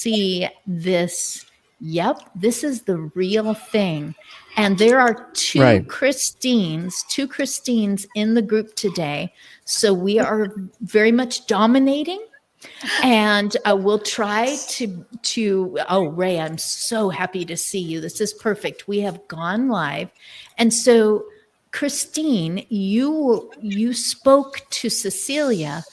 see this. Yep, this is the real thing. And there are two Christines in the group today. So we are very much dominating. And we'll try to, oh, Ray, I'm so happy to see you. This is perfect. We have gone live. And so, Christine, you spoke to Cecilia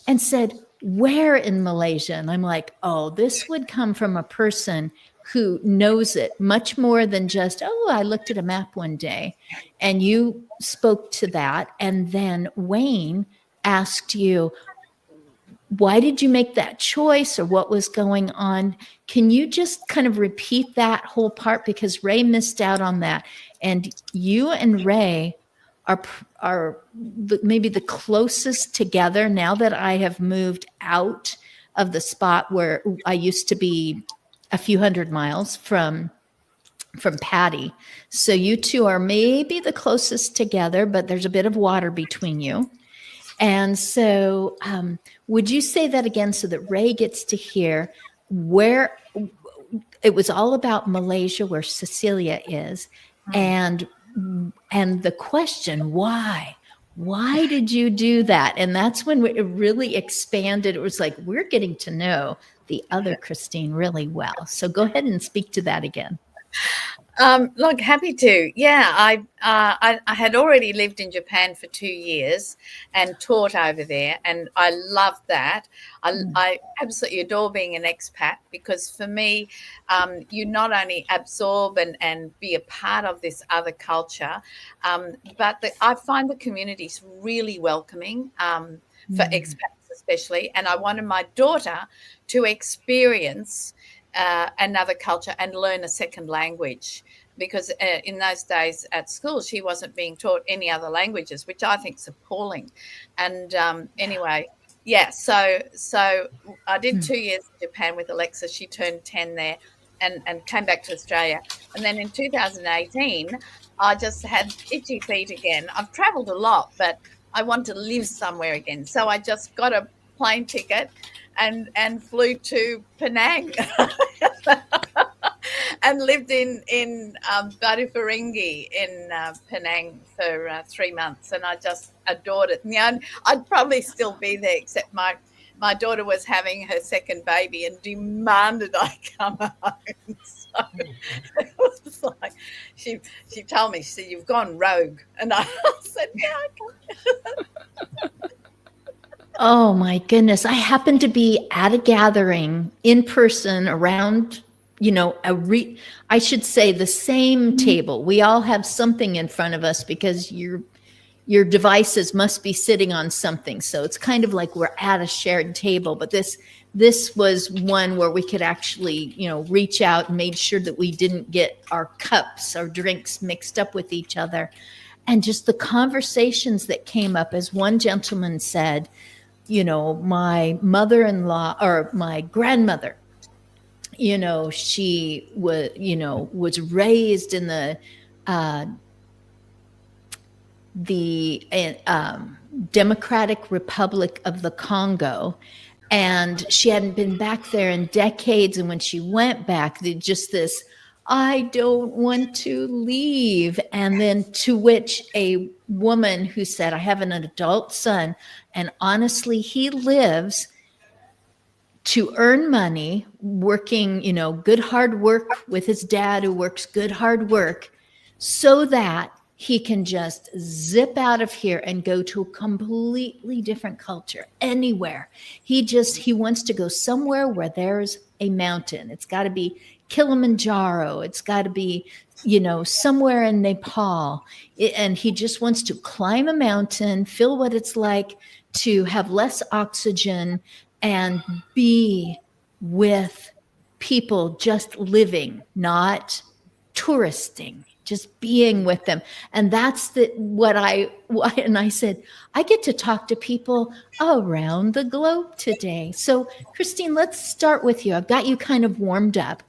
and said, where in Malaysia? And I'm like, oh, this would come from a person who knows it much more than just, oh, I looked at a map one day. And you spoke to that. And then Wayne asked you, why did you make that choice, or what was going on? Can you just kind of repeat that whole part, because Ray missed out on that? And you and Ray are maybe the closest together now that I have moved out of the spot where I used to be a few hundred miles from Patty. So you two are maybe the closest together, but there's a bit of water between you. And so would you say that again so that Ray gets to hear where it was all about Malaysia, where Cecilia is, and the question, why? Why did you do that? And that's when it really expanded. It was like, we're getting to know the other Christine really well. So go ahead and speak to that again. Look, happy to. Yeah, I had already lived in Japan for 2 years and taught over there, and I loved that. I absolutely adore being an expat, because for me, you not only absorb and be a part of this other culture, but I find the communities really welcoming for expats especially, and I wanted my daughter to experience another culture and learn a second language, because in those days at school she wasn't being taught any other languages, which I think is appalling. And anyway, yeah, so I did 2 years in Japan with Alexa. She turned 10 there and came back to Australia. And then in 2018 I just had itchy feet again. I've traveled a lot, but I want to live somewhere again, so I just got a plane ticket and flew to Penang and lived in Baru-Feringhi in Penang for 3 months, and I just adored it. And I'd probably still be there, except my daughter was having her second baby and demanded I come home. So it was like she told me, she said, "You've gone rogue," and I said, "Yeah, okay." Oh my goodness. I happened to be at a gathering in person around, I should say the same table. We all have something in front of us because your devices must be sitting on something. So it's kind of like we're at a shared table, but this was one where we could actually, reach out and made sure that we didn't get our cups or drinks mixed up with each other. And just the conversations that came up, as one gentleman said, my mother-in-law or my grandmother, she was raised in the Democratic Republic of the Congo, and she hadn't been back there in decades. And when she went back, just this, I don't want to leave. And then to which a woman who said, I have an adult son, and honestly, he lives to earn money, working, good hard work with his dad, who works good hard work, so that he can just zip out of here and go to a completely different culture anywhere. He wants to go somewhere where there's a mountain. It's got to be Kilimanjaro. It's got to be, somewhere in Nepal. And he just wants to climb a mountain, feel what it's like to have less oxygen and be with people just living, not touristing, just being with them. And that's and I said, I get to talk to people around the globe today. So Christine, let's start with you. I've got you kind of warmed up.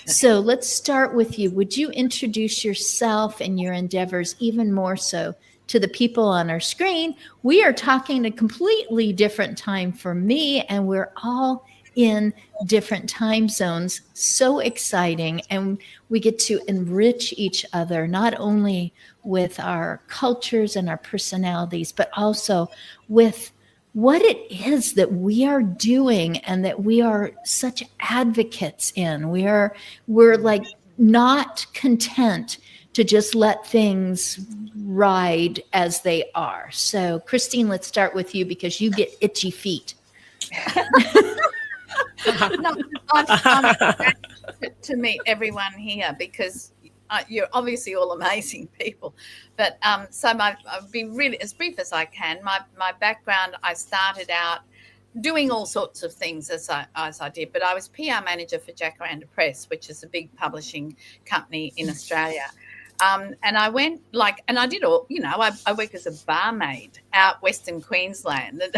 So let's start with you. Would you introduce yourself and your endeavors even more so to the people on our screen? We are talking a completely different time for me, and we're all in different time zones. So exciting. And we get to enrich each other, not only with our cultures and our personalities, but also with what it is that we are doing and that we are such advocates in. We're like not content to just let things ride as they are. So Christine, let's start with you because you get itchy feet. No, I'm glad to meet everyone here because you're obviously all amazing people. But so I'll be really as brief as I can. My background, I started out doing all sorts of things as I did, but I was PR manager for Jacaranda Press, which is a big publishing company in Australia. And I went and I did all, I worked as a barmaid out Western Queensland and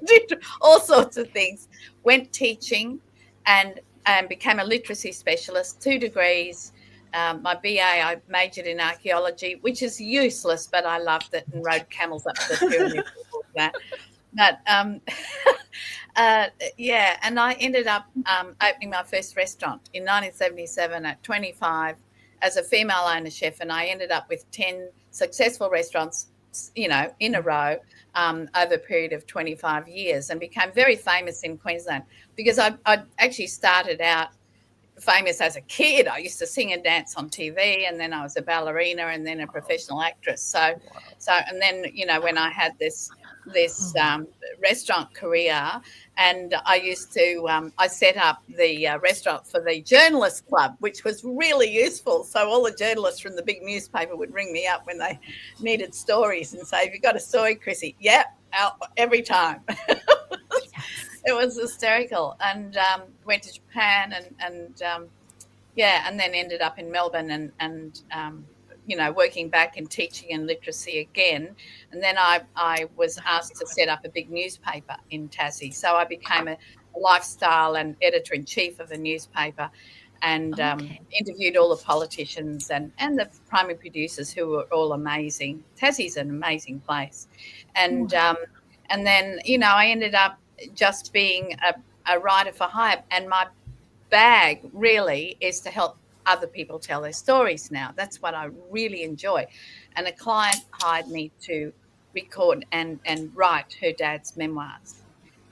did all sorts of things, went teaching and became a literacy specialist, 2 degrees. My BA, I majored in archaeology, which is useless, but I loved it and rode camels up the pyramid and all that. But and I ended up opening my first restaurant in 1977 at 25 as a female owner chef, and I ended up with 10 successful restaurants, in a row over a period of 25 years, and became very famous in Queensland because I actually started out famous as a kid. I used to sing and dance on TV, and then I was a ballerina and then a professional actress. So and then when I had this restaurant career, and I used to I set up the restaurant for the Journalists Club, which was really useful. So all the journalists from the big newspaper would ring me up when they needed stories and say, "Have you got a story, Chrissy?" "Yeah," every time. It was hysterical. And went to Japan and then ended up in Melbourne and working back in teaching and literacy again. And then I was asked to set up a big newspaper in Tassie. So I became a lifestyle and editor-in-chief of a newspaper and interviewed all the politicians and the primary producers who were all amazing. Tassie's an amazing place. And then, I ended up just being a writer for hire. And my bag really is to help other people tell their stories now. That's what I really enjoy. And a client hired me to record and write her dad's memoirs.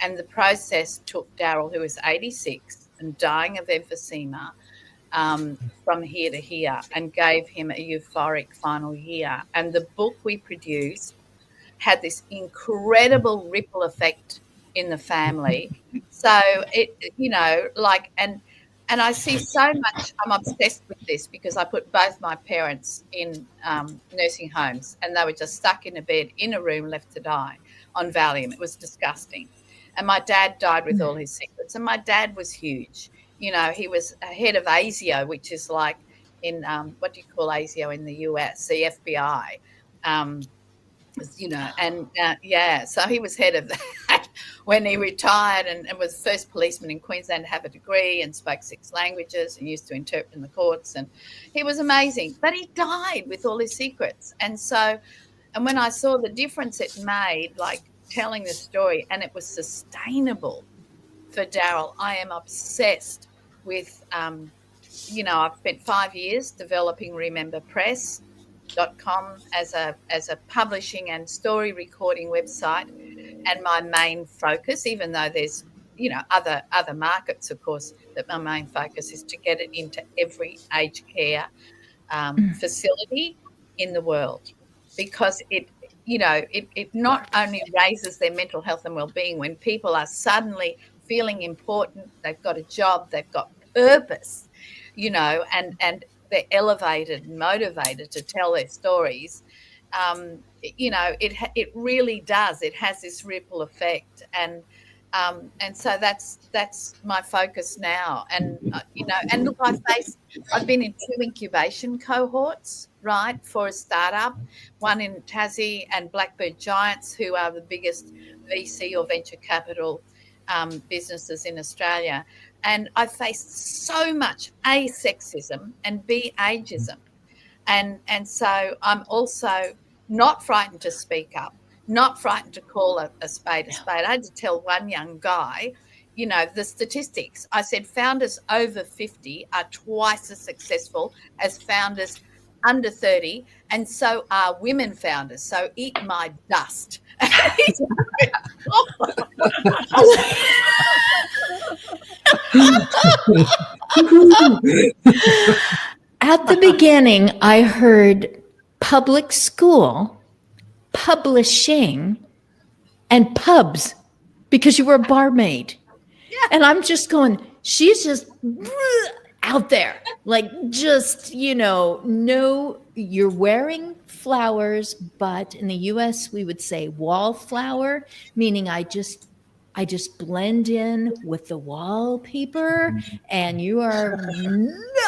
And the process took Daryl, who was 86 and dying of emphysema, from here to here, and gave him a euphoric final year. And the book we produced had this incredible ripple effect in the family. So and I see so much. I'm obsessed with this because I put both my parents in nursing homes, and they were just stuck in a bed in a room, left to die on Valium. It was disgusting. And my dad died with all his secrets. And my dad was huge. He was head of ASIO, which is like in what do you call ASIO in the US, the FBI. So he was head of that when he retired and was the first policeman in Queensland to have a degree and spoke 6 languages and used to interpret in the courts. And he was amazing, but he died with all his secrets. And when I saw the difference it made, like telling the story, and it was sustainable for Daryl, I am obsessed with, I've spent 5 years developing Remember Press.com as a publishing and story recording website, and my main focus, even though there's other markets, of course, that my main focus is to get it into every aged care facility in the world, because it not only raises their mental health and well-being when people are suddenly feeling important, they've got a job, they've got purpose, and they're elevated and motivated to tell their stories. It really does. It has this ripple effect, and so that's my focus now. And and look, I've been in 2 incubation cohorts, right, for a startup, one in Tassie and Blackbird Giants, who are the biggest VC or venture capital businesses in Australia. And I faced so much A, sexism, and B, ageism. And so I'm also not frightened to speak up, not frightened to call a spade a spade. I had to tell one young guy the statistics. I said founders over 50 are twice as successful as founders under 30, and so are women founders. So eat my dust. At the beginning, I heard public school, publishing, and pubs because you were a barmaid. Yeah. And I'm just going, she's just out there. Like, just, no, you're wearing flowers, but in the US, we would say wallflower, meaning I just blend in with the wallpaper, and you are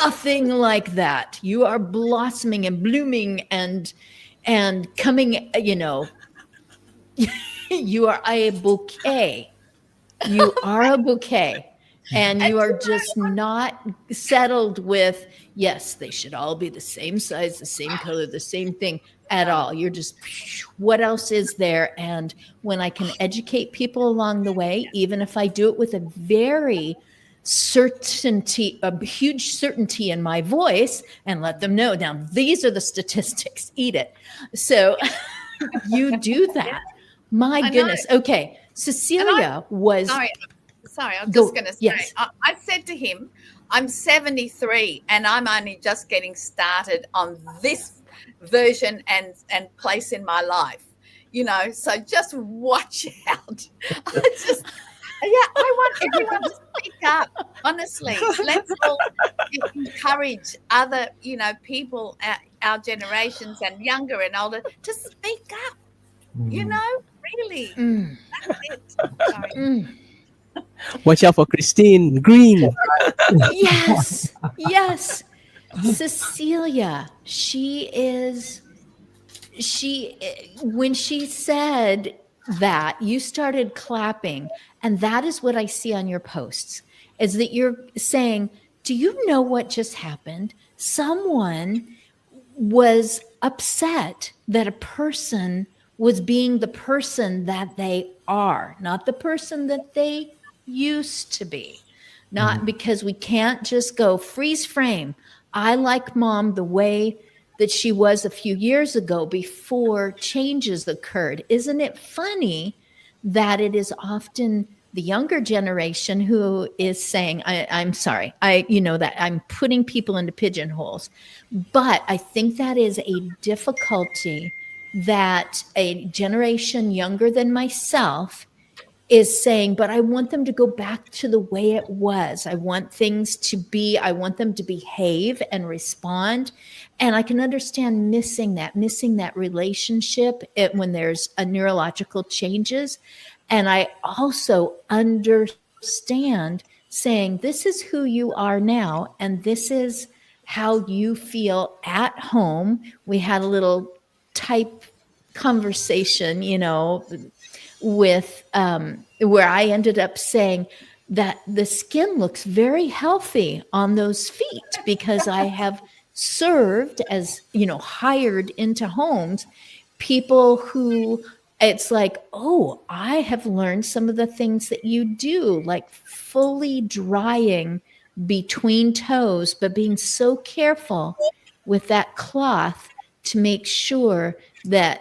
nothing like that. You are blossoming and blooming and coming, you are a bouquet. You are a bouquet. And you are just not settled with, yes, they should all be the same size, the same color, the same thing at all. You're just, what else is there? And when I can educate people along the way, even if I do it with a very certainty, a huge certainty in my voice, and let them know, now these are the statistics, eat it. So you do that. My goodness. Okay. Cecilia was... Sorry, I'm just going to say, yes. I said to him, I'm 73 and I'm only just getting started on this version and place in my life, so just watch out. I want everyone to speak up, honestly. Let's all encourage other, people, our generations and younger and older, to speak up, really. That's it. Sorry. Watch out for Christine Green. Yes. Cecilia, when she said that, you started clapping, and that is what I see on your posts, is that you're saying, do you know what just happened? Someone was upset that a person was being the person that they are, not the person that they used to be. Not because we can't just go freeze frame. I like mom the way that she was a few years ago before changes occurred. Isn't it funny that it is often the younger generation who is saying, I'm sorry, that I'm putting people into pigeonholes, but I think that is a difficulty that a generation younger than myself is saying, but I want them to go back to the way it was. I want them to behave and respond. And I can understand missing that relationship when there's a neurological changes. And I also understand saying, this is who you are now, and this is how you feel at home. We had a little type conversation, with where I ended up saying that the skin looks very healthy on those feet because I have served as, hired into homes, people who it's like, oh, I have learned some of the things that you do, like fully drying between toes, but being so careful with that cloth to make sure that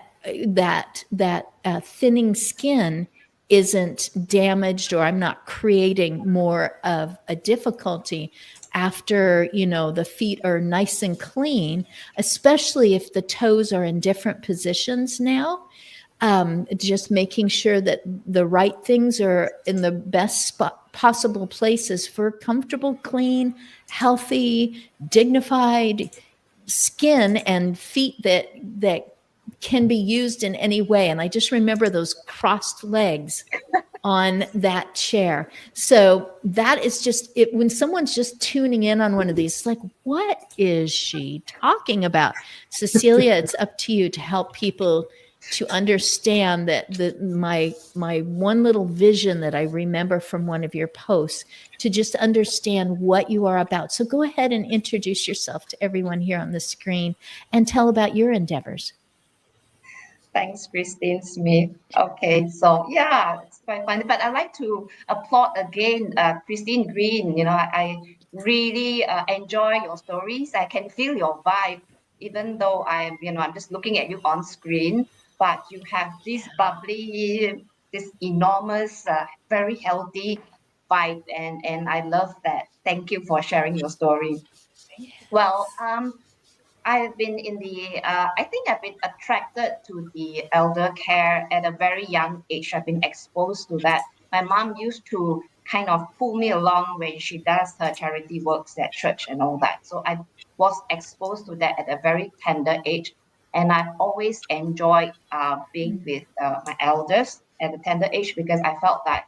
thinning skin isn't damaged, or I'm not creating more of a difficulty after, the feet are nice and clean, especially if the toes are in different positions now. Just making sure that the right things are in the best possible places for comfortable, clean, healthy, dignified skin and feet that can be used in any way. And I just remember those crossed legs on that chair. So that is just it. When someone's just tuning in on one of these, it's like, what is she talking about? Cecilia, it's up to you to help people to understand that my one little vision that I remember from one of your posts, to just understand what you are about. So go ahead and introduce yourself to everyone here on the screen and tell about your endeavors. Thanks, Christine Smith. Okay, so quite funny. But I like to applaud again, Christine Green. I really enjoy your stories. I can feel your vibe, even though I'm just looking at you on screen. But you have this bubbly, this enormous, very healthy vibe, and I love that. Thank you for sharing your story. Well, I've been I think I've been attracted to the elder care at a very young age. I've been exposed to that. My mom used to kind of pull me along when she does her charity works at church and all that. So I was exposed to that at a very tender age. And I've always enjoyed being with my elders at a tender age because I felt that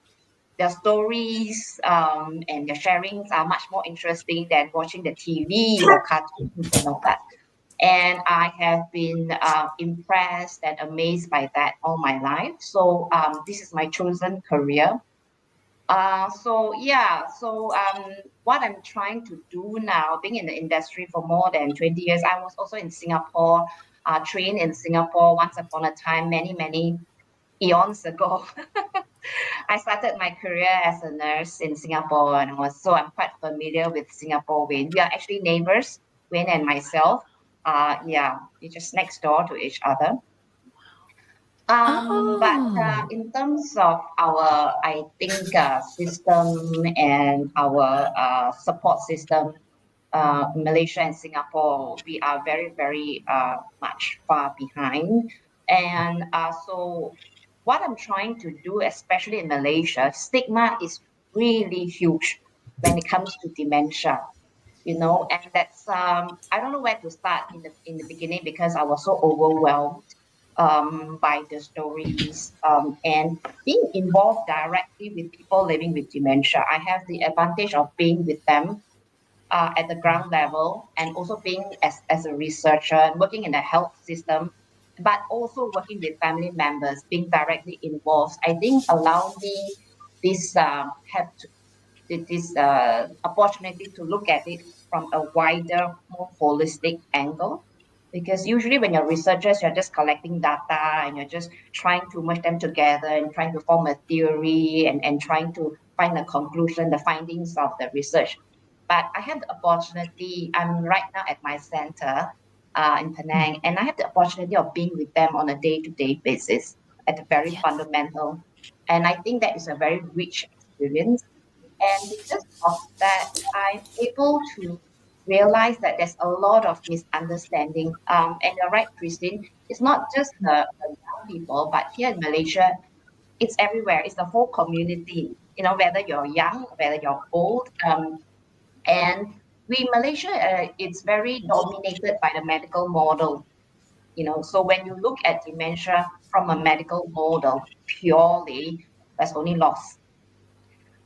their stories and their sharings are much more interesting than watching the TV or cartoons and all that. And I have been impressed and amazed by that all my life. So this is my chosen career. What I'm trying to do now, being in the industry for more than 20 years, I was also in Singapore, trained in Singapore once upon a time, many, many eons ago. I started my career as a nurse in Singapore, and I'm quite familiar with Singapore Wayne. We are actually neighbors, Wayne and myself. We're just next door to each other. But Oh. in terms of our, I think, system and our support system, Malaysia and Singapore, we are very, very much far behind. And so, what I'm trying to do, especially in Malaysia, stigma is really huge when it comes to dementia. And that's I don't know where to start in the beginning because I was so overwhelmed by the stories and being involved directly with people living with dementia. I have the advantage of being with them at the ground level and also being as a researcher and working in the health system, but also working with family members, being directly involved. I think allow me this this opportunity to look at it from a wider, more holistic angle. Because usually when you're researchers, you're just collecting data and you're just trying to merge them together and trying to form a theory and trying to find the conclusion, the findings of the research. But I have the opportunity, I'm right now at my center in Penang, and I have the opportunity of being with them on a day-to-day basis at a very Yes. fundamental. And I think that is a very rich experience. And because of that, I'm able to realize that there's a lot of misunderstanding. And you're right, Christine, it's not just the young people, but here in Malaysia, it's everywhere. It's the whole community, whether you're young, whether you're old. And Malaysia, it's very dominated by the medical model. So when you look at dementia from a medical model purely, there's only loss.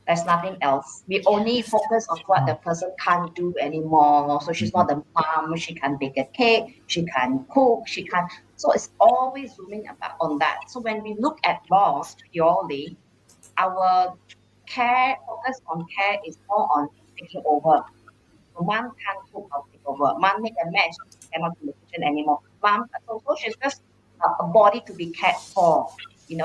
There's nothing else. We only Yes. focus on what the person can't do anymore. So she's not the mom. She can't bake a cake. She can't cook. She can't. So it's always zooming about on that. So when we look at loss purely, our focus on care is more on taking over. Mom can't cook or take over. Mom make a mess, cannot do the kitchen anymore. So she's just a body to be cared for.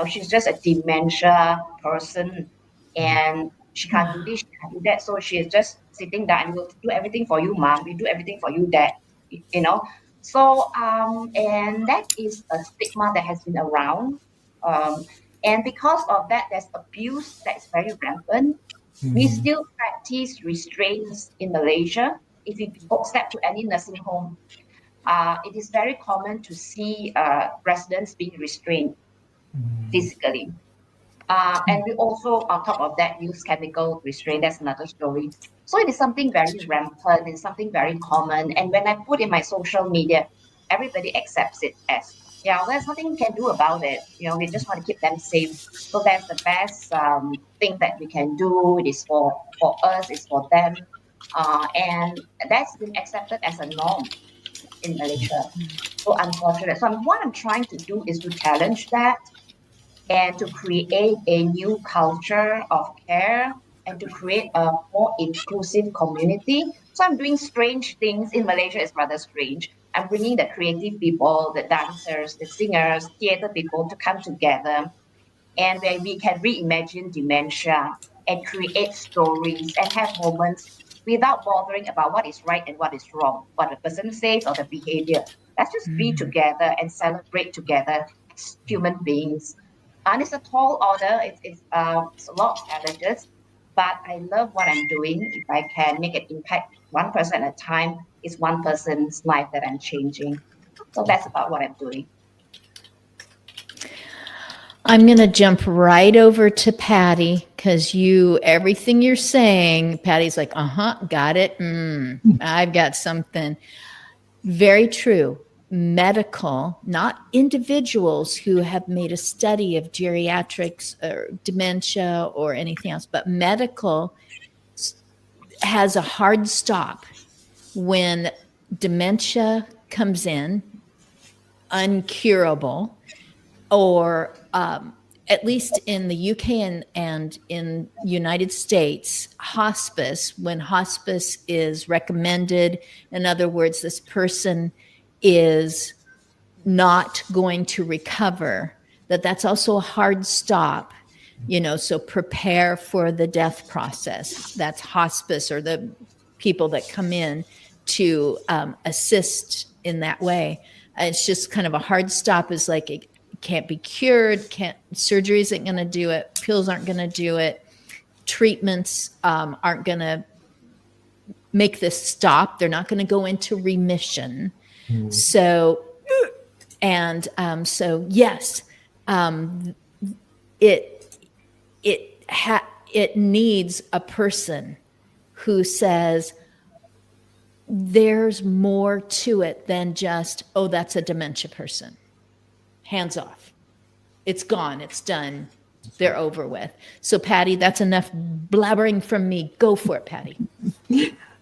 She's just a dementia person, and she can't do this, she can't do that. So she is just sitting there and we'll do everything for you, mom. We do everything for you, dad. You know. So and that is a stigma that has been around. Um, and because of that, there's abuse that is very rampant. We still practice restraints in Malaysia. If you step to any nursing home, it is very common to see residents being restrained physically. And we also, on top of that, use chemical restraint. That's another story. So it is something very rampant. It's something very common. And when I put in my social media, everybody accepts it as, yeah, there's nothing we can do about it. We just want to keep them safe. So that's the best thing that we can do. It is for us, it's for them. And that's been accepted as a norm in Malaysia. So unfortunate. So what I'm trying to do is to challenge that and to create a new culture of care and to create a more inclusive community. So I'm doing strange things in Malaysia. It's rather strange. I'm bringing the creative people, the dancers, the singers, theater people to come together and where we can reimagine dementia and create stories and have moments without bothering about what is right and what is wrong, what the person says or the behavior. Let's just be together and celebrate together as human beings. And it's a tall order. It's a lot of challenges, but I love what I'm doing. If I can make an impact one person at a time, it's one person's life that I'm changing. So that's about what I'm doing. I'm going to jump right over to Patty because everything you're saying, Patty's like, got it. I've got something. Very true. Medical, not individuals who have made a study of geriatrics or dementia or anything else, but medical has a hard stop when dementia comes in, uncurable, or at least in the UK and in United States, hospice, when hospice is recommended, in other words, this person is not going to recover, that's also a hard stop, so prepare for the death process. That's hospice, or the people that come in to assist in that way. It's just kind of a hard stop, is like, it can't be cured, surgery isn't going to do it, pills aren't going to do it, treatments aren't going to make this stop, they're not going to go into remission. So yes, it needs a person who says there's more to it than just, that's a dementia person. Hands off. It's gone. It's done. They're over with. So Patty, that's enough blabbering from me. Go for it, Patty.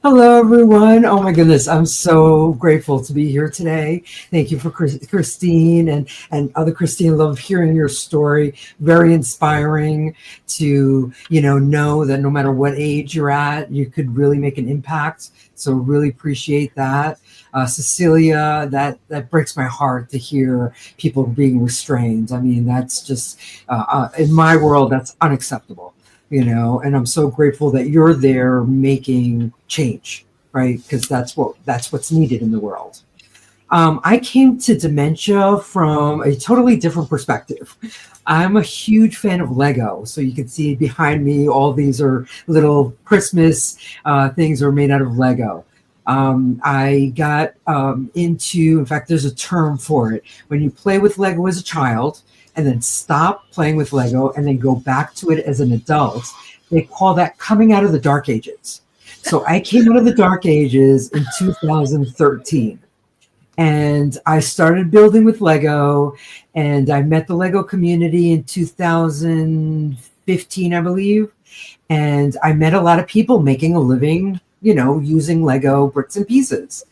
Hello, everyone. Oh my goodness. I'm so grateful to be here today. Thank you for Christine and other Christine. Love hearing your story. Very inspiring to, know that no matter what age you're at, you could really make an impact. So really appreciate that. Cecilia, that breaks my heart to hear people being restrained. I mean, that's just, in my world, that's unacceptable. And I'm so grateful that you're there making change, right? Because that's what's needed in the world. I came to dementia from a totally different perspective. I'm a huge fan of Lego. So you can see behind me, all these are little Christmas things are made out of Lego. I got in fact, there's a term for it. When you play with Lego as a child, and then stop playing with Lego and then go back to it as an adult, they call that coming out of the dark ages. So I came out of the dark ages in 2013 and I started building with Lego, and I met the Lego community in 2015, I believe. And I met a lot of people making a living, using Lego bricks and pieces.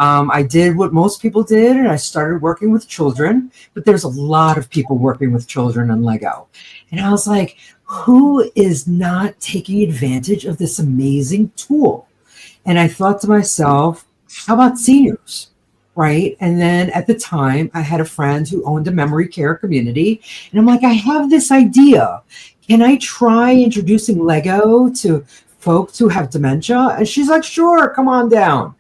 I did what most people did, and I started working with children, but there's a lot of people working with children on Lego. And I was like, who is not taking advantage of this amazing tool? And I thought to myself, how about seniors, right? And then at the time, I had a friend who owned a memory care community, and I'm like, I have this idea. Can I try introducing Lego to folks who have dementia? And she's like, sure, come on down.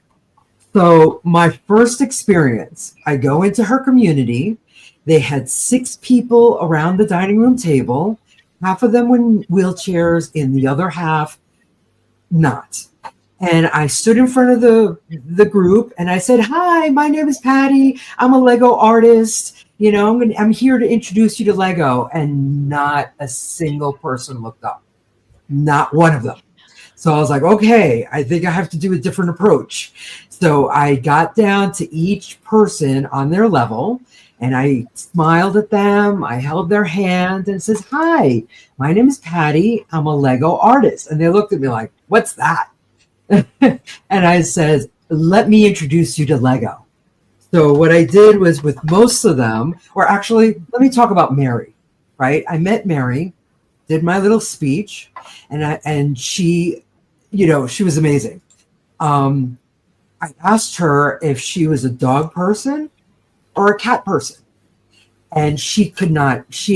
So my first experience, I go into her community. They had 6 people around the dining room table. Half of them were in wheelchairs, and the other half not. And I stood in front of the group and I said, hi, my name is Patty. I'm a Lego artist. I'm here to introduce you to Lego. And not a single person looked up. Not one of them. So I was like, okay, I think I have to do a different approach. So I got down to each person on their level and I smiled at them. I held their hand and says, hi, my name is Patty. I'm a Lego artist. And they looked at me like, what's that? And I said, let me introduce you to Lego. So what I did was with most of them, or actually, let me talk about Mary, right? I met Mary, did my little speech, and she, she was amazing. I asked her if she was a dog person or a cat person. and she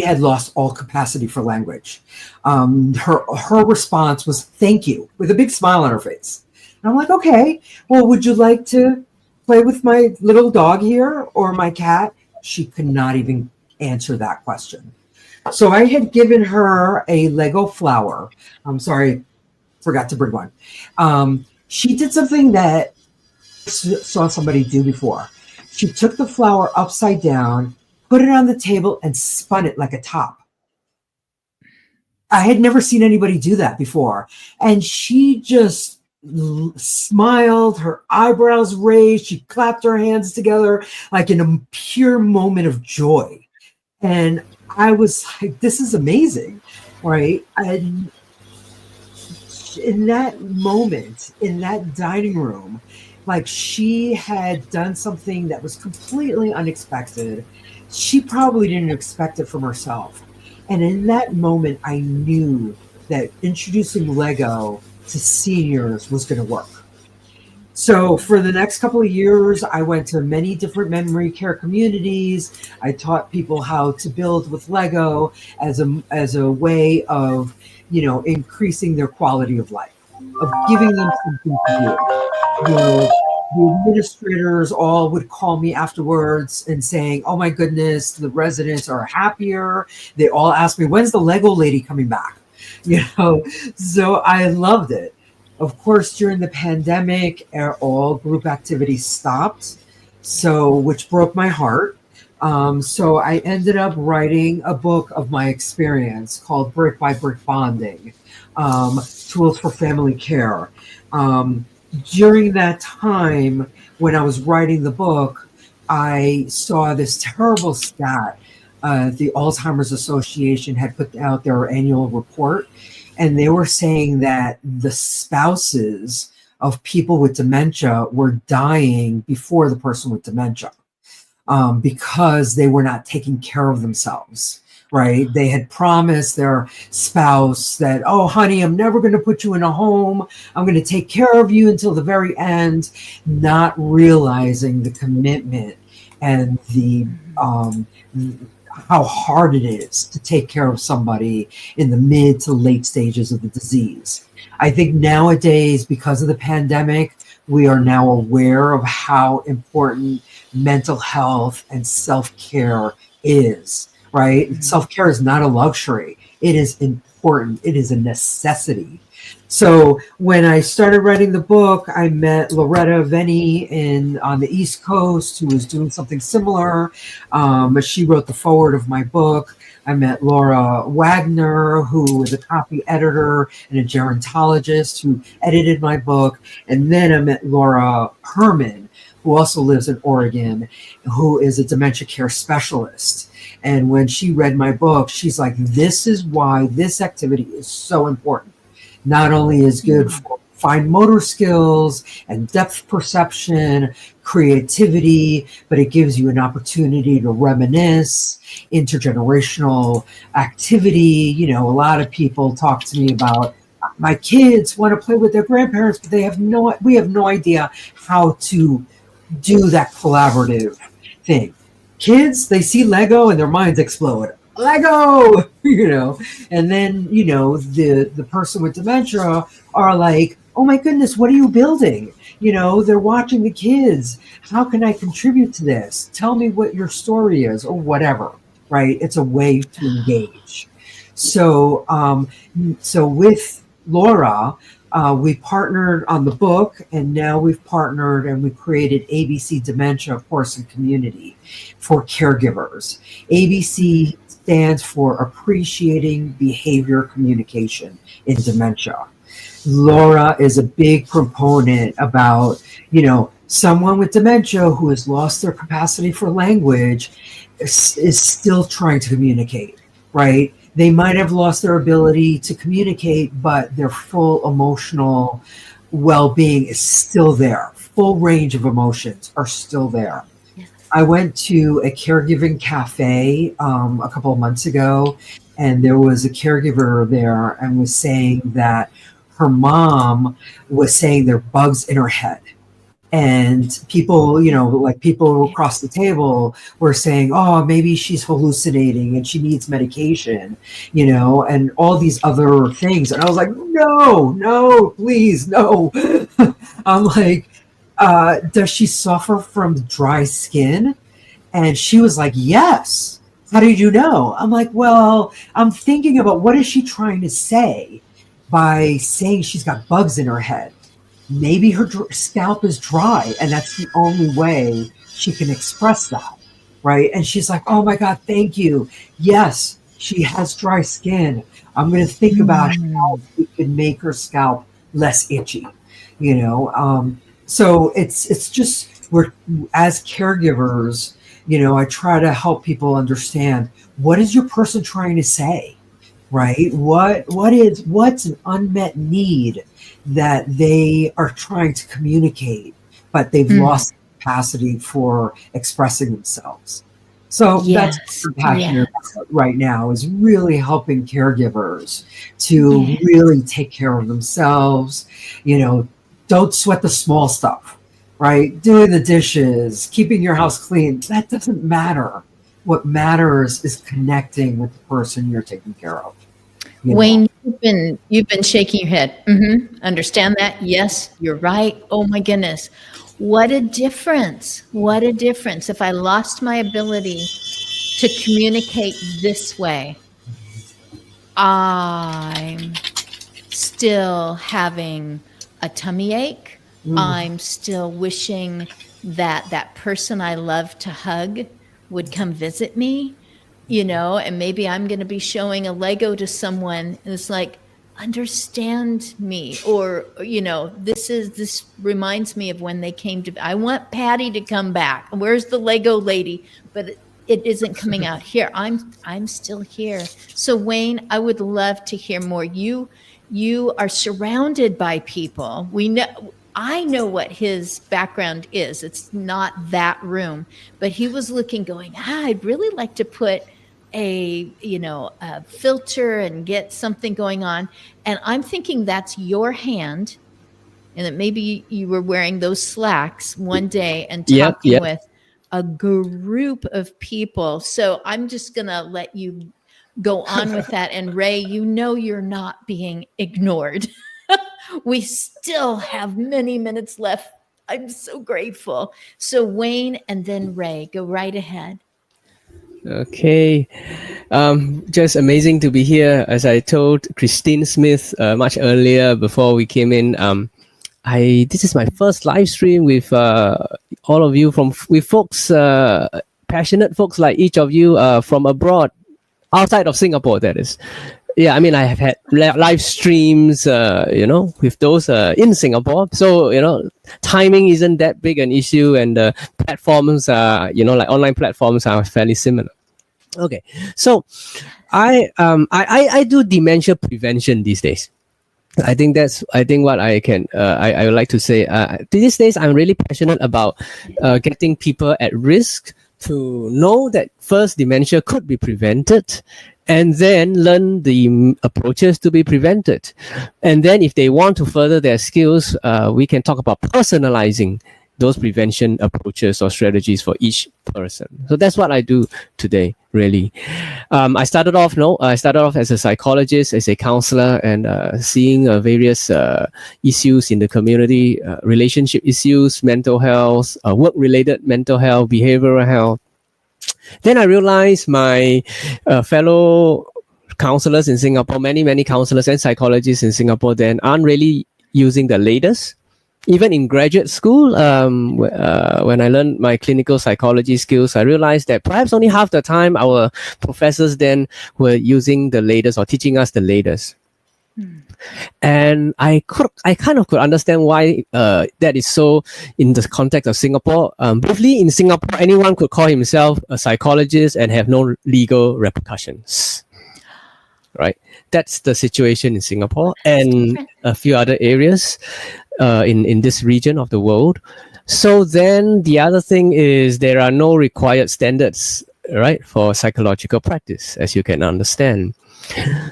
had lost all capacity for language. Her response was thank you, with a big smile on her face. And I'm like, okay, well, would you like to play with my little dog here or my cat? She could not even answer that question. So I had given her a Lego flower. I'm sorry, forgot to bring one. She did something that I saw somebody do before. She took the flower upside down, put it on the table, and spun it like a top. I had never seen anybody do that before. And she just smiled, her eyebrows raised, she clapped her hands together like in a pure moment of joy. And I was like, this is amazing, right? And in that moment, in that dining room, like she had done something that was completely unexpected. She probably didn't expect it from herself. And in that moment, I knew that introducing Lego to seniors was going to work. So for the next couple of years, I went to many different memory care communities. I taught people how to build with Lego as a way of, increasing their quality of life, of giving them something to do. The administrators all would call me afterwards and saying, oh my goodness, the residents are happier. They all asked me, when's the Lego lady coming back? So I loved it. Of course, during the pandemic, all group activities stopped, which broke my heart. So I ended up writing a book of my experience called Brick by Brick Bonding, Tools for Family Care. During that time, when I was writing the book, I saw this terrible stat. The Alzheimer's Association had put out their annual report, and they were saying that the spouses of people with dementia were dying before the person with dementia because they were not taking care of themselves. Right? They had promised their spouse that, oh, honey, I'm never going to put you in a home. I'm going to take care of you until the very end, not realizing the commitment and the how hard it is to take care of somebody in the mid to late stages of the disease. I think nowadays, because of the pandemic, we are now aware of how important mental health and self-care is. Right? Mm-hmm. Self-care is not a luxury. It is important. It is a necessity. So when I started writing the book, I met Loretta Venny on the East Coast, who was doing something similar. She wrote the foreword of my book. I met Laura Wagner, who was a copy editor and a gerontologist who edited my book. And then I met Laura Herman, who also lives in Oregon, who is a dementia care specialist. And when she read my book, she's like, this is why this activity is so important. Not only is good for fine motor skills and depth perception, creativity, but it gives you an opportunity to reminisce, intergenerational activity. A lot of people talk to me about, my kids want to play with their grandparents, but we have no idea how to do that collaborative thing. Kids, they see Lego and their minds explode. Lego, and then, the person with dementia are like, oh my goodness, what are you building? They're watching the kids. How can I contribute to this? Tell me what your story is or whatever, right? It's a way to engage. So with Laura, we partnered on the book, and now we've partnered and we created ABC Dementia Course and Community for caregivers. ABC stands for Appreciating Behavior Communication in Dementia. Laura is a big proponent about, someone with dementia who has lost their capacity for language is still trying to communicate, right? They might have lost their ability to communicate, but their full emotional well-being is still there. Full range of emotions are still there. Yes. I went to a caregiving cafe a couple of months ago, and there was a caregiver there and was saying that her mom was saying there are bugs in her head. And people, like people across the table were saying, oh, maybe she's hallucinating and she needs medication, and all these other things. And I was like, no, please, no. I'm like, does she suffer from dry skin? And she was like, yes. How did you know? I'm like, well, I'm thinking about what is she trying to say by saying she's got bugs in her head. Maybe her scalp is dry, and that's the only way she can express that, right? And she's like, oh my God, thank you. Yes, she has dry skin. I'm going to think about how we can make her scalp less itchy, So it's just, we're, as caregivers, I try to help people understand, what is your person trying to say, right? What's an unmet need that they are trying to communicate, but they've lost the capacity for expressing themselves. So that's what I'm passionate about right now, is really helping caregivers to really take care of themselves. Don't sweat the small stuff, right? Doing the dishes, keeping your house clean, that doesn't matter. What matters is connecting with the person you're taking care of. Wayne, you've been shaking your head. Understand that? Yes, you're right. Oh my goodness. What a difference. What a difference. If I lost my ability to communicate this way, I'm still having a tummy ache. I'm still wishing that that person I love to hug would come visit me. And maybe I'm going to be showing a Lego to someone and it's like, understand me. Or, this reminds me of when they came to, I want Patty to come back. Where's the Lego lady? But it isn't coming out here. I'm still here. So Wayne, I would love to hear more. You are surrounded by people. I know what his background is. It's not that room, but he was looking, going, I'd really like to put a filter and get something going on. And I'm thinking that's your hand, and that maybe you were wearing those slacks one day and talking with a group of people. So I'm just going to let you go on with that. And Ray, you're not being ignored. We still have many minutes left. I'm so grateful. So Wayne and then Ray, go right ahead. Okay. Just amazing to be here. As I told Christine Smith much earlier before we came in, this is my first live stream with all of you, with folks, passionate folks like each of you from abroad, outside of Singapore, that is. Yeah, I mean, I have had live streams, with those in Singapore. So, timing isn't that big an issue, and platforms, like online platforms are fairly similar. Okay, so I do dementia prevention these days. I think what I can I would like to say. These days, I'm really passionate about getting people at risk to know that first, dementia could be prevented, and then learn the approaches to be prevented. And then if they want to further their skills, we can talk about personalizing those prevention approaches or strategies for each person. So that's what I do today, really. I started off as a psychologist, as a counselor, and seeing various issues in the community, relationship issues, mental health, work-related mental health, behavioral health. Then I realized my fellow counselors in Singapore, many counselors and psychologists in Singapore then aren't really using the latest. Even in graduate school, when I learned my clinical psychology skills, I realized that perhaps only half the time our professors then were using the latest or teaching us the latest. And I kind of could understand why that is so in the context of Singapore. Briefly, in Singapore, anyone could call himself a psychologist and have no legal repercussions. Right? That's the situation in Singapore and a few other areas in this region of the world. So then the other thing is there are no required standards, right, for psychological practice, as you can understand.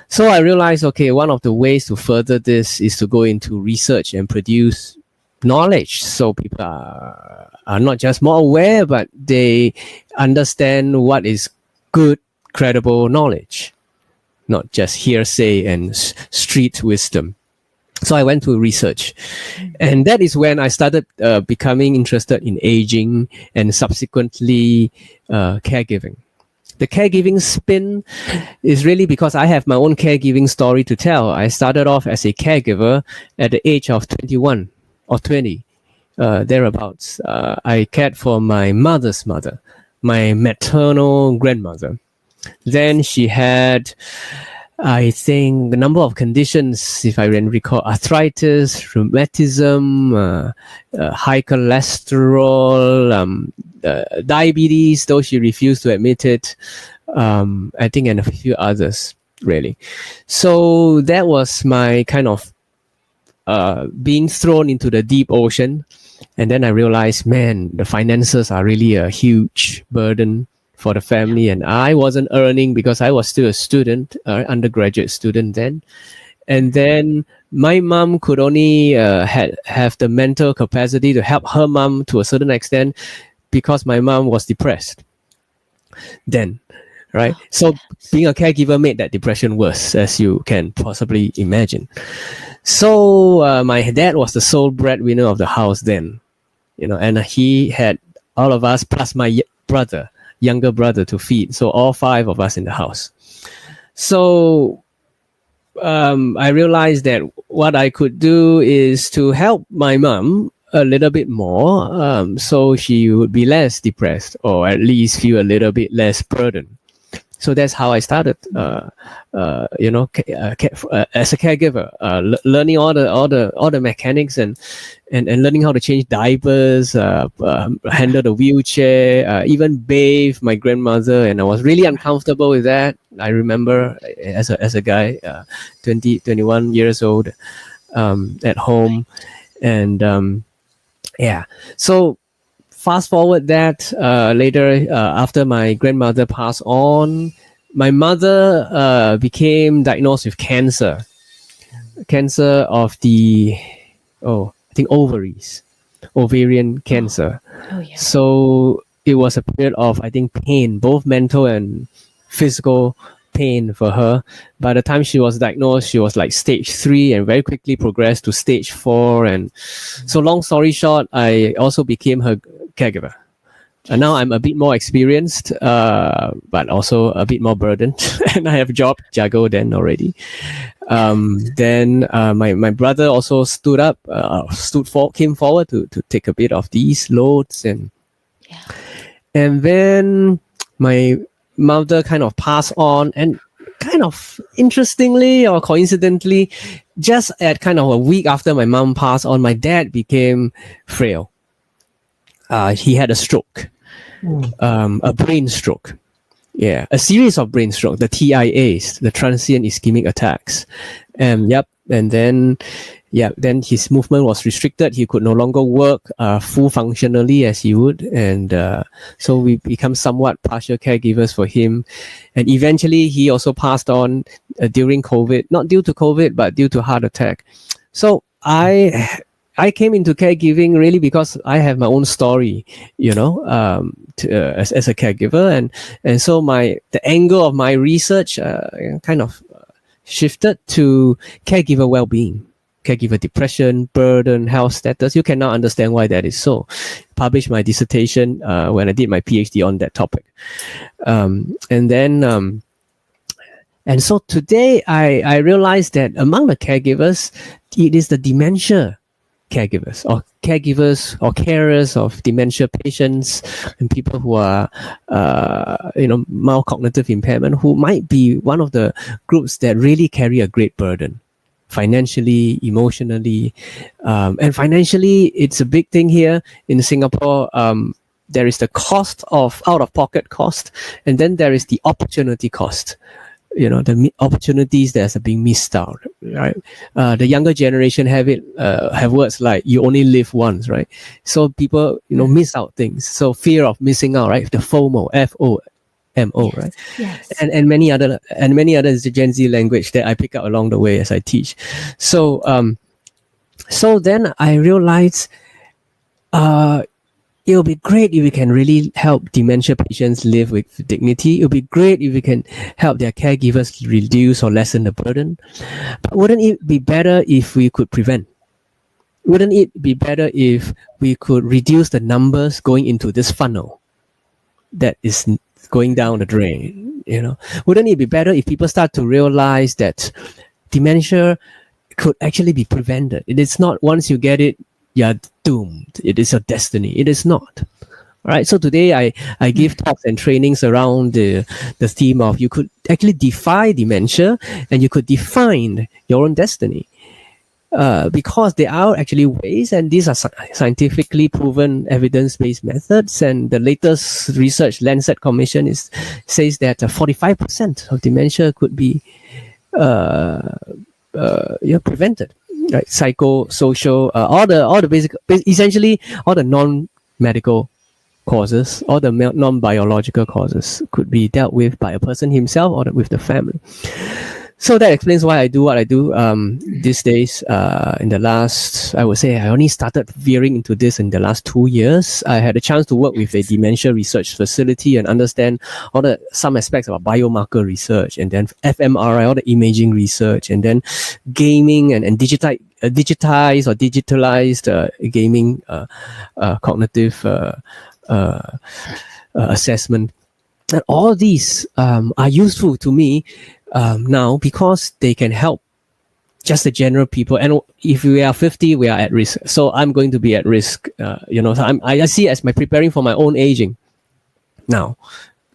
So I realized, okay, one of the ways to further this is to go into research and produce knowledge. So people are not just more aware, but they understand what is good, credible knowledge, not just hearsay and street wisdom. So I went to research, and that is when I started becoming interested in aging and subsequently caregiving. The caregiving spin is really because I have my own caregiving story to tell. I started off as a caregiver at the age of 21 or 20, thereabouts. I cared for my mother's mother, my maternal grandmother. Then she had, I think, the number of conditions, if I recall, arthritis, rheumatism, high cholesterol, diabetes, though she refused to admit it, I think, and a few others, really. So that was my kind of being thrown into the deep ocean. And then I realized, man, the finances are really a huge burden for the family, and I wasn't earning because I was still a student, undergraduate student then. And then my mom could only have the mental capacity to help her mom to a certain extent because my mom was depressed then, right? So being a caregiver made that depression worse, as you can possibly imagine. So my dad was the sole breadwinner of the house then, and he had all of us plus my younger brother to feed. So all 5 of us in the house. So I realized that what I could do is to help my mom a little bit more, so she would be less depressed, or at least feel a little bit less burdened. So that's how I started, as a caregiver, learning all the mechanics and learning how to change diapers, handle the wheelchair, even bathe my grandmother. And I was really uncomfortable with that. I remember as a guy, 21 years old, at home, and so. Fast forward that later, after my grandmother passed on, my mother became diagnosed with cancer of the, I think ovaries, ovarian cancer. Oh, yeah. So it was a period of, I think, pain, both mental and physical pain for her. By the time she was diagnosed, she was like stage 3 and very quickly progressed to stage 4. And so long story short, I also became her caregiver. And now I'm a bit more experienced, but also a bit more burdened. And I have job juggle then already. Then my brother also came forward to take a bit of these loads. And then my mother kind of passed on, and kind of interestingly or coincidentally, just at kind of a week after my mom passed on, my dad became frail. He had a stroke, a brain stroke. Yeah, a series of brain stroke, the TIAs, the transient ischemic attacks. And then his movement was restricted. He could no longer work full functionally as he would. And so we become somewhat partial caregivers for him. And eventually he also passed on during COVID, not due to COVID, but due to heart attack. So I came into caregiving really because I have my own story, as a caregiver, and so the angle of my research kind of shifted to caregiver well-being, caregiver depression, burden, health status. You can now understand why that is so. Published my dissertation when I did my PhD on that topic, and so today I realized that among the caregivers, it is the dementia caregivers or carers of dementia patients and people who are mild cognitive impairment, who might be one of the groups that really carry a great burden financially, emotionally, and financially it's a big thing here in Singapore. There is the cost of out-of-pocket cost, and then there is the opportunity cost. The opportunities that are being missed out, right? The younger generation have words like "you only live once," right? So people, miss out things. So fear of missing out, right? The FOMO, FOMO, right? Yes. And many other is the Gen Z language that I pick up along the way as I teach. So So then I realized it would be great if we can really help dementia patients live with dignity. It would be great if we can help their caregivers reduce or lessen the burden. But wouldn't it be better if we could prevent? Wouldn't it be better if we could reduce the numbers going into this funnel that is going down the drain? You know, wouldn't it be better if people start to realize that dementia could actually be prevented? It is not once you get it, you're doomed. It is your destiny. It is not. All right. So today I give talks and trainings around the theme of you could actually defy dementia and you could define your own destiny. Because there are actually ways, and these are scientifically proven evidence-based methods. And the latest research, Lancet Commission, says that 45% of dementia could be prevented. Right, psychosocial, all the basic, essentially all the non-medical causes, all the non-biological causes could be dealt with by a person himself or with the family. So that explains why I do what I do these days. In the last, I would say, I only started veering into this in the last 2 years. I had a chance to work with a dementia research facility and understand some aspects about biomarker research, and then fMRI, all the imaging research, and then gaming and digitized or digitalized gaming cognitive assessment. And all these are useful to me now because they can help just the general people. And if we are 50, we are at risk. So I'm going to be at risk. So I see as my preparing for my own aging now,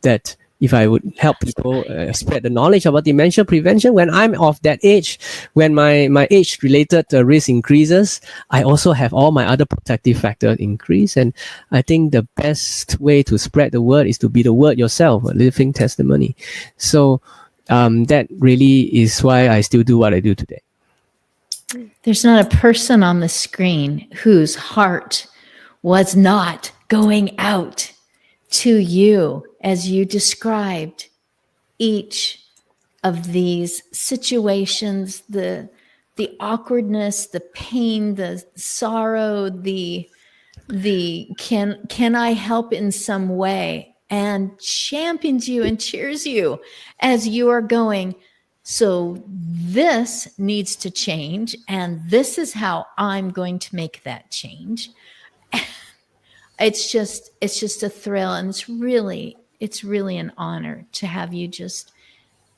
that if I would help people spread the knowledge about dementia prevention when I'm of that age, when my age-related risk increases, I also have all my other protective factors increase. And I think the best way to spread the word is to be the word yourself, a living testimony. So that really is why I still do what I do today. There's not a person on the screen whose heart was not going out to you as you described each of these situations, the awkwardness, the pain, the sorrow, the can I help in some way, and champions you and cheers you as you are going, so this needs to change, and this is how I'm going to make that change. It's just a thrill, and it's really an honor to have you just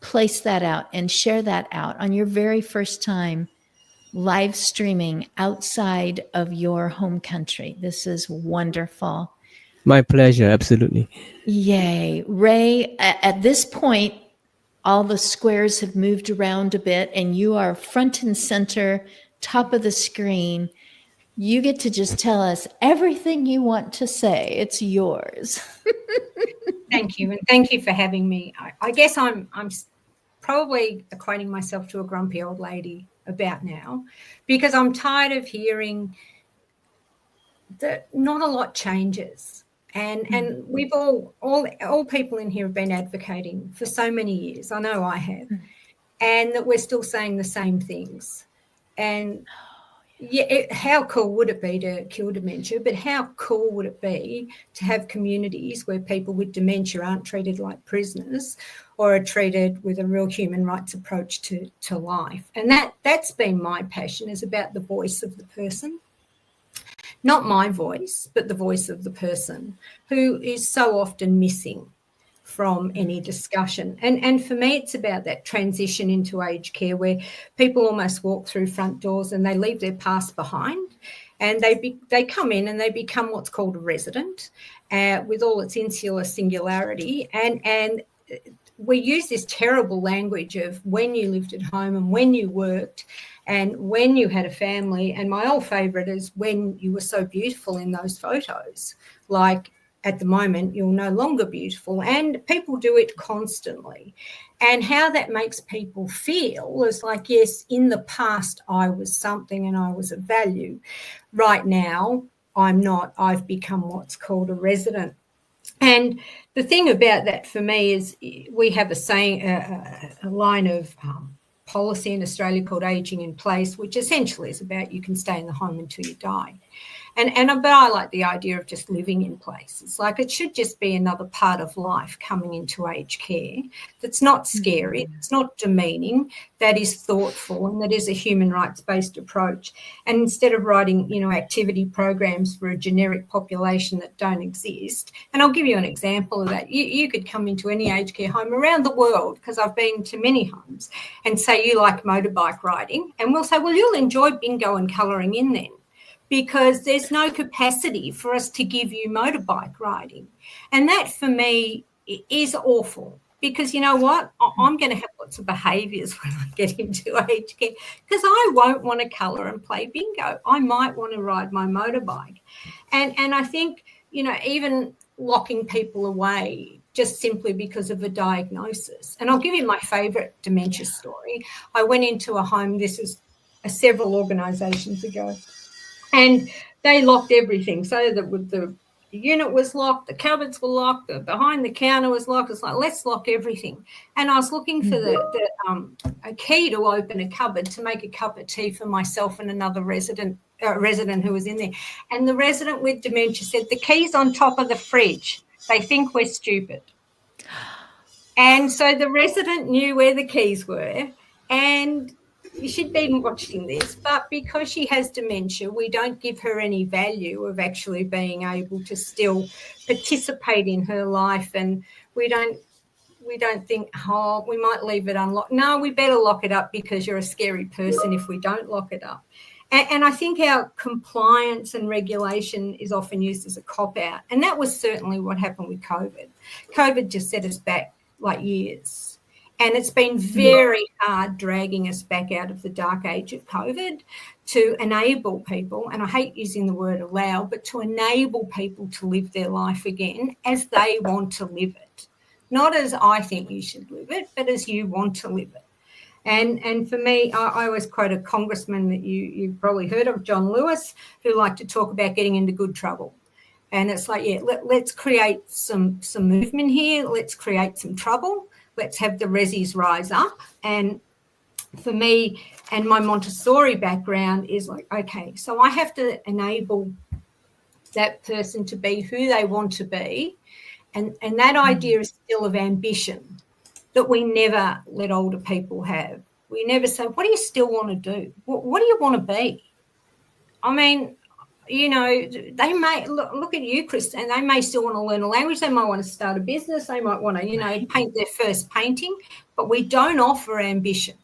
place that out and share that out on your very first time live streaming outside of your home country. This is wonderful. My pleasure, absolutely. Yay. Ray, at this point, all the squares have moved around a bit and you are front and center, top of the screen. You get to just tell us everything you want to say. It's yours. Thank you. And thank you for having me. I guess I'm probably equating myself to a grumpy old lady about now, because I'm tired of hearing that not a lot changes. And we've all people in here have been advocating for so many years. I know I have. And that we're still saying the same things. And how cool would it be to cure dementia? But how cool would it be to have communities where people with dementia aren't treated like prisoners or are treated with a real human rights approach to life? And that's been my passion, is about the voice of the person. Not my voice, but the voice of the person, who is so often missing from any discussion. And for me, it's about that transition into aged care, where people almost walk through front doors and they leave their past behind, and they come in and they become what's called a resident, with all its insular singularity. And we use this terrible language of when you lived at home and when you worked and when you had a family. And my old favourite is when you were so beautiful in those photos. Like, at the moment, you're no longer beautiful. And people do it constantly. And how that makes people feel is like, yes, in the past I was something and I was of value. Right now, I'm not. I've become what's called a resident. And the thing about that for me is we have a saying, a line of policy in Australia called Aging in Place, which essentially is about you can stay in the home until you die. But I like the idea of just living in place. It's like it should just be another part of life coming into aged care that's not scary, it's not demeaning, that is thoughtful, and that is a human rights-based approach. And instead of writing, activity programs for a generic population that don't exist, and I'll give you an example of that. You could come into any aged care home around the world, because I've been to many homes, and say you like motorbike riding, and we'll say, well, you'll enjoy bingo and colouring in then, because there's no capacity for us to give you motorbike riding. And that for me is awful, because you know what? I'm going to have lots of behaviours when I get into aged care, because I won't want to colour and play bingo. I might want to ride my motorbike. And I think, even locking people away just simply because of a diagnosis. And I'll give you my favourite dementia story. I went into a home, this is several organisations ago, and they locked everything, so that the unit was locked, the cupboards were locked, the behind the counter was locked. It's like, let's lock everything. And I was looking for a key to open a cupboard to make a cup of tea for myself and another resident who was in there. And the resident with dementia said, the key's on top of the fridge. They think we're stupid. And so the resident knew where the keys were, and she'd been watching this, but because she has dementia, we don't give her any value of actually being able to still participate in her life, and we don't think, oh, we might leave it unlocked. No, we better lock it up, because you're a scary person if we don't lock it up. And I think our compliance and regulation is often used as a cop-out, and that was certainly what happened with COVID. COVID just set us back like years. And it's been very hard dragging us back out of the dark age of COVID to enable people, and I hate using the word allow, but to enable people to live their life again as they want to live it. Not as I think you should live it, but as you want to live it. And for me, I always quote a congressman that you've probably heard of, John Lewis, who liked to talk about getting into good trouble. And it's like, let's create some movement here. Let's create some trouble. Let's have the resis rise up. And for me, and my Montessori background is like, okay, so I have to enable that person to be who they want to be. And that idea is still of ambition that we never let older people have. We never say, what do you still want to do? What do you want to be? I mean, they may look at you, Chris, and they may still want to learn a language. They might want to start a business. They might want to, paint their first painting, but we don't offer ambition.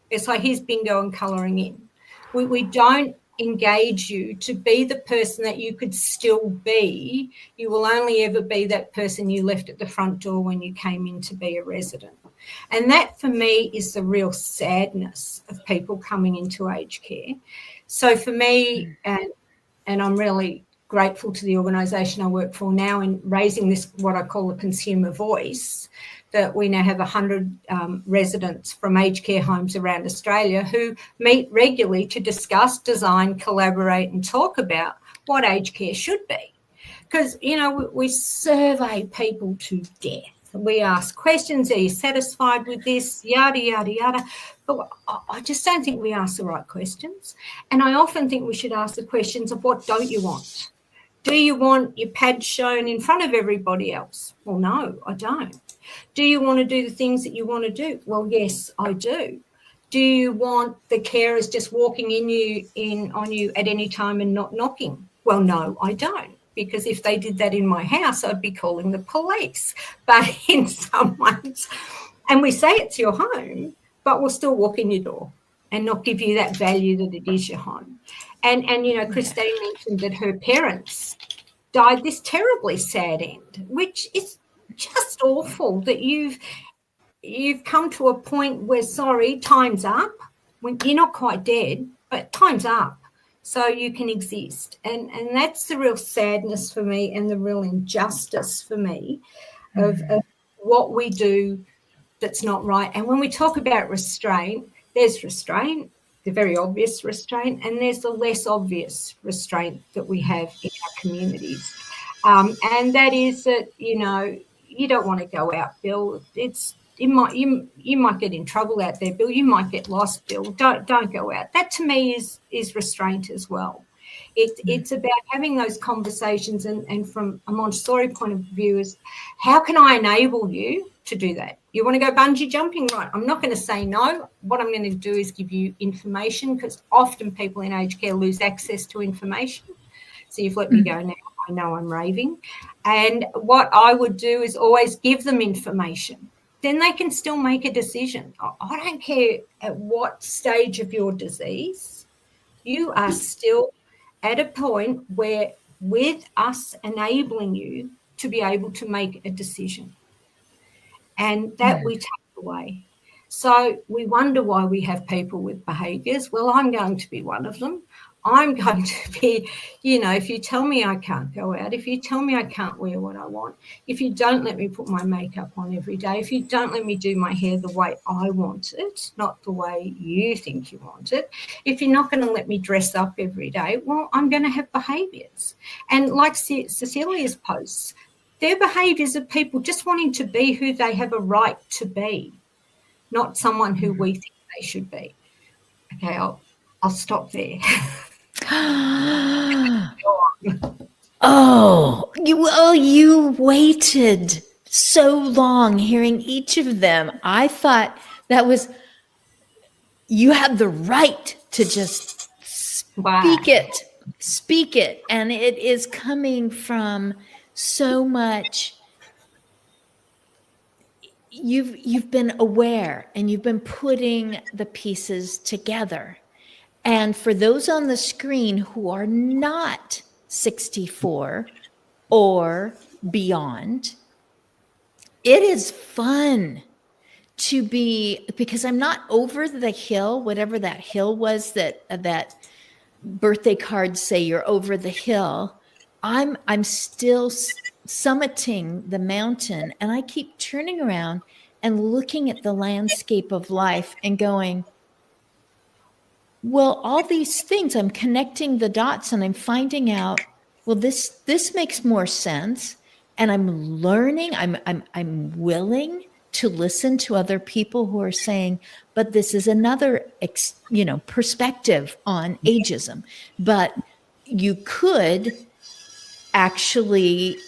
It's like, here's bingo and colouring in. We don't engage you to be the person that you could still be. You will only ever be that person you left at the front door when you came in to be a resident. And that, for me, is the real sadness of people coming into aged care. So for me, and I'm really grateful to the organisation I work for now in raising this, what I call a consumer voice, that we now have 100 residents from aged care homes around Australia who meet regularly to discuss, design, collaborate and talk about what aged care should be. Because, we survey people to death. We ask questions, are you satisfied with this, yada, yada, yada. But I just don't think we ask the right questions. And I often think we should ask the questions of, what don't you want? Do you want your pad shown in front of everybody else? Well, no, I don't. Do you want to do the things that you want to do? Well, yes, I do. Do you want the carers just walking on you at any time and not knocking? Well, no, I don't. Because if they did that in my house, I'd be calling the police. But in someone's, and we say it's your home, but we'll still walk in your door and not give you that value that it is your home. And Christine mentioned that her parents died this terribly sad end, which is just awful, that you've come to a point where, sorry, time's up. When you're not quite dead, but time's up. So you can exist. And that's the real sadness for me, and the real injustice for me of what we do that's not right. And when we talk about restraint, there's restraint, the very obvious restraint, and there's the less obvious restraint that we have in our communities. And that is that, you don't want to go out, Bill. It's you might get in trouble out there, Bill. You might get lost, Bill. Don't go out. That to me is restraint as well. It's about having those conversations, and from a Montessori point of view is, how can I enable you to do that? You want to go bungee jumping? Right. I'm not going to say no. What I'm going to do is give you information, because often people in aged care lose access to information. So you've let me go now. I know I'm raving. And what I would do is always give them information. Then they can still make a decision. I don't care at what stage of your disease, you are still at a point where, with us enabling you to be able to make a decision, and that we take away. So we wonder why we have people with behaviours. Well, I'm going to be one of them. I'm going to be, if you tell me I can't go out, if you tell me I can't wear what I want, if you don't let me put my makeup on every day, if you don't let me do my hair the way I want it, not the way you think you want it, if you're not going to let me dress up every day, well, I'm going to have behaviours. And like Cecilia's posts, they're behaviours of people just wanting to be who they have a right to be, not someone who we think they should be. Okay, I'll stop there. You waited so long hearing each of them. I thought that was, you have the right to just speak it. And it is coming from so much. You've been aware, and you've been putting the pieces together. And for those on the screen who are not 64 or beyond, it is fun to be, because I'm not over the hill, whatever that hill was that birthday cards say you're over the hill. I'm still summiting the mountain, and I keep turning around and looking at the landscape of life and going, well, all these things, I'm connecting the dots, and I'm finding out, well, this makes more sense. And I'm learning, I'm willing to listen to other people who are saying, but this is another, perspective on ageism. But you could actually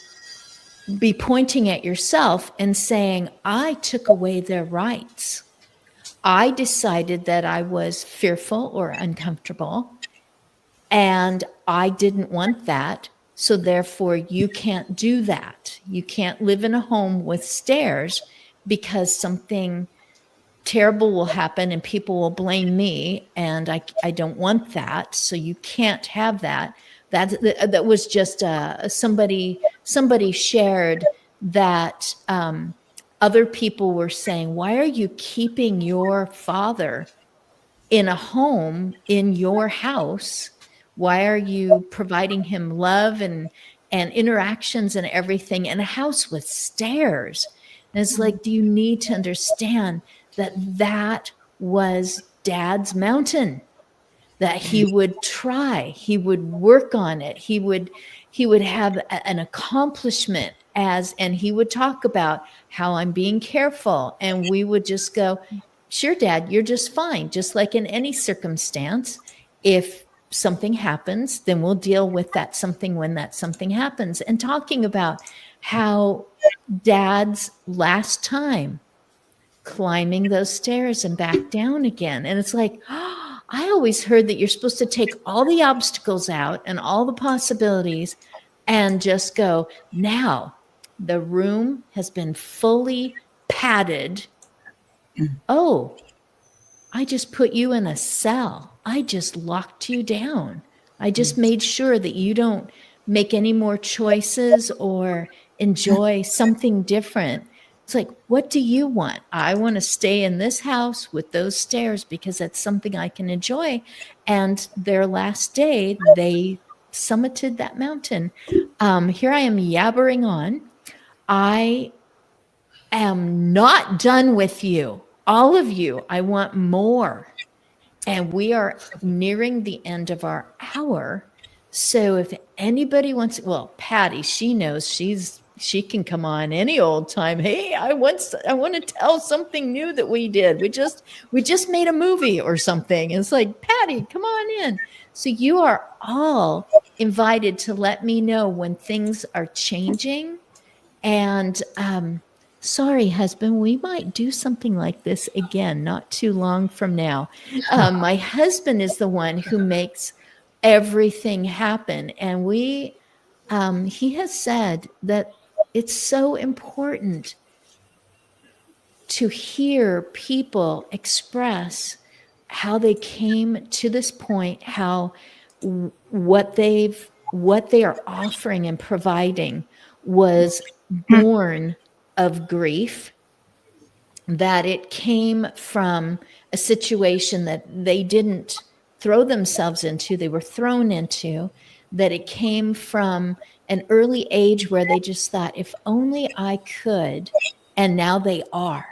be pointing at yourself and saying, I took away their rights. I decided that I was fearful or uncomfortable, and I didn't want that. So therefore, you can't do that. You can't live in a home with stairs, because something terrible will happen and people will blame me, and I don't want that. So you can't have that. That was just somebody shared that other people were saying, why are you keeping your father in a home in your house? Why are you providing him love and interactions and everything in a house with stairs? And it's like, do you need to understand that was Dad's mountain, that he would try, he would work on it, he would have an accomplishment and he would talk about how I'm being careful, and we would just go, sure, Dad, you're just fine. Just like in any circumstance, if something happens, then we'll deal with that something when that something happens. And talking about how Dad's last time climbing those stairs and back down again. And it's like, I always heard that you're supposed to take all the obstacles out and all the possibilities and just go, now the room has been fully padded. Oh, I just put you in a cell. I just locked you down. I just made sure that you don't make any more choices or enjoy something different. It's like, what do you want? I want to stay in this house with those stairs because that's something I can enjoy. And their last day, they summited that mountain. Here I am yabbering on. I am not done with you. All of you, I want more. And we are nearing the end of our hour. So if anybody wants, well, Patty, she knows she's she can come on any old time. Hey, I want to tell something new that we did. We just made a movie or something. It's like, Patty, come on in. So you are all invited to let me know when things are changing. And sorry, husband, we might do something like this again, not too long from now. My husband is the one who makes everything happen. And he has said that it's so important to hear people express how they came to this point, how what they are offering and providing was born of grief, that it came from a situation that they didn't throw themselves into, they were thrown into, that it came from an early age where they just thought, if only I could, and now they are,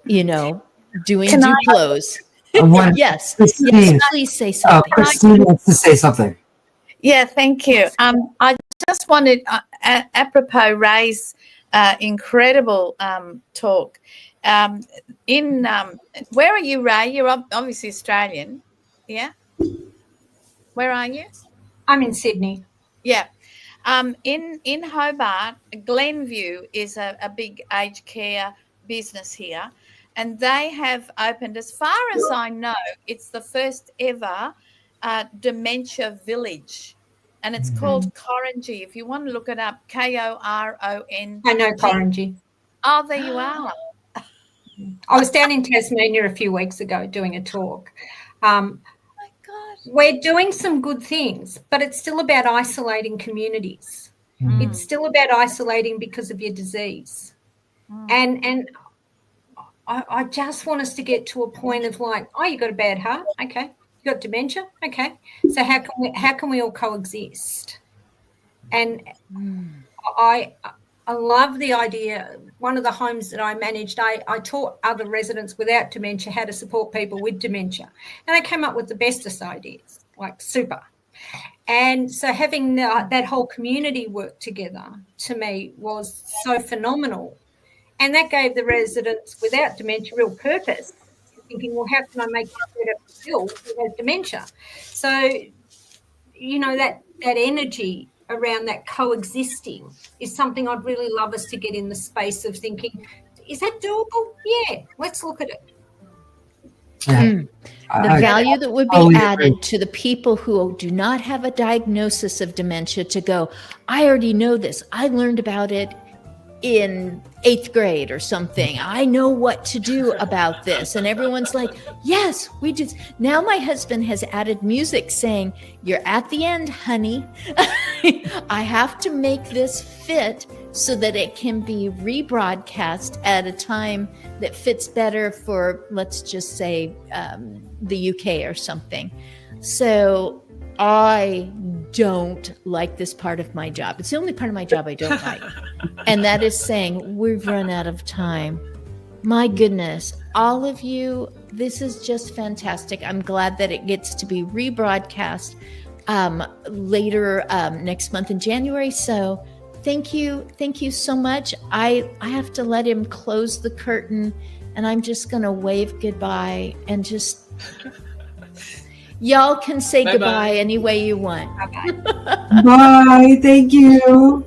doing Can I- Duplos. Yes, please say something. Christine wants to say something. Yeah, thank you. I just wanted, apropos Ray's incredible talk. Where are you, Ray? You're obviously Australian. Yeah. Where are you? I'm in Sydney. Yeah. In Hobart, Glenview is a big aged care business here, and they have opened, as far as I know, it's the first ever dementia village, and it's called Korangi. If you want to look it up, Koron. I know Korangi. Oh, there you are. I was down in Tasmania a few weeks ago doing a talk. Oh my God. We're doing some good things, but it's still about isolating communities. It's still about isolating because of your disease. And I just want us to get to a point of like, oh, you got a bad heart? Okay. You got dementia? Okay. So how can we all coexist? And I love the idea. One of the homes that I managed, I taught other residents without dementia how to support people with dementia. And I came up with the bestest ideas, like super. And so having that whole community work together, to me, was so phenomenal. And that gave the residents without dementia real purpose, thinking, well, how can I make it better for Bill who has dementia? So, that energy around that coexisting is something I'd really love us to get in the space of thinking, is that doable? Yeah, let's look at it. The value that would be added to the people who do not have a diagnosis of dementia to go, I already know this. I learned about it in 8th grade or something. I know what to do about this. And everyone's like, yes, we just, now my husband has added music saying, you're at the end, honey. I have to make this fit so that it can be rebroadcast at a time that fits better for, let's just say, the UK or something. So I don't like this part of my job. It's the only part of my job I don't like. And that is saying, we've run out of time. My goodness, all of you, this is just fantastic. I'm glad that it gets to be rebroadcast later next month in January. So thank you so much. I have to let him close the curtain, and I'm just going to wave goodbye and just... Y'all can say goodbye any way you want. Bye-bye. Bye. Thank you.